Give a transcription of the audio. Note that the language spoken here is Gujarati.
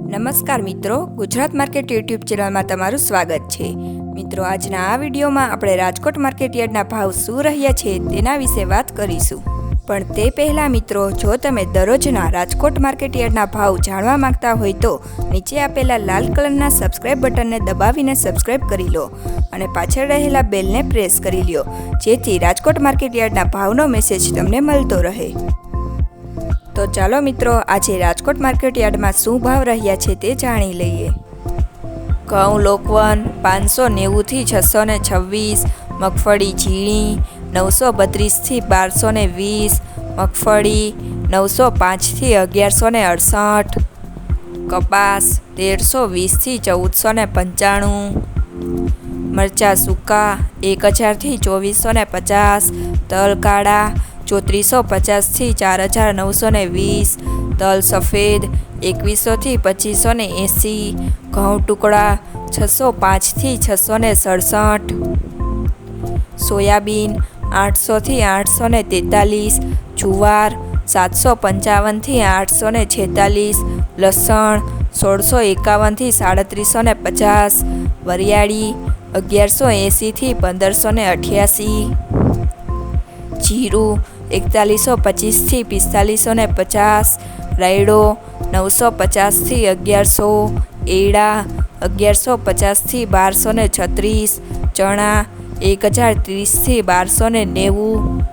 નમસ્કાર મિત્રો, ગુજરાત માર્કેટ યુટ્યુબ ચેનલમાં તમારું સ્વાગત છે। મિત્રો, આજના આ વિડીયોમાં આપણે રાજકોટ માર્કેટ યાર્ડના ભાવ શું રહ્યા છે તેના વિશે વાત કરીશું। પણ તે પહેલાં મિત્રો, જો તમે દરરોજના રાજકોટ માર્કેટ યાર્ડના ભાવ જાણવા માંગતા હોય તો નીચે આપેલા લાલ કલરના સબસ્ક્રાઇબ બટનને દબાવીને સબસ્ક્રાઇબ કરી લો અને પાછળ રહેલા બેલને પ્રેસ કરી લો, જેથી રાજકોટ માર્કેટ યાર્ડના ભાવનો મેસેજ તમને મળતો રહે। તો ચાલો મિત્રો, આજે રાજકોટ માર્કેટ યાર્ડમાં શું ભાવ રહ્યા છે તે જાણી લઈએ। ઘઉં લોકવન 590 થી 626, મગફળી ઝીણી 932 થી 1220, મગફળી 905 થી 1168, કપાસ 1320 થી 1495, મરચાં સૂકા 1000 થી 2450, તલ કાળા 3450 થી 4920, તલ સફેદ 2100 થી 2580, ઘઉં ટુકડા 605 થી 667, સોયાબીન 800 થી 843, જુવાર 755 થી 846, લસણ 1651 થી 3750, વરિયાળી 1180 થી 1588, જીરું 4125 થી 4550, રાયડો 950 થી 1100, એડા 1150 થી 1236, ચણા 1030 થી 1290,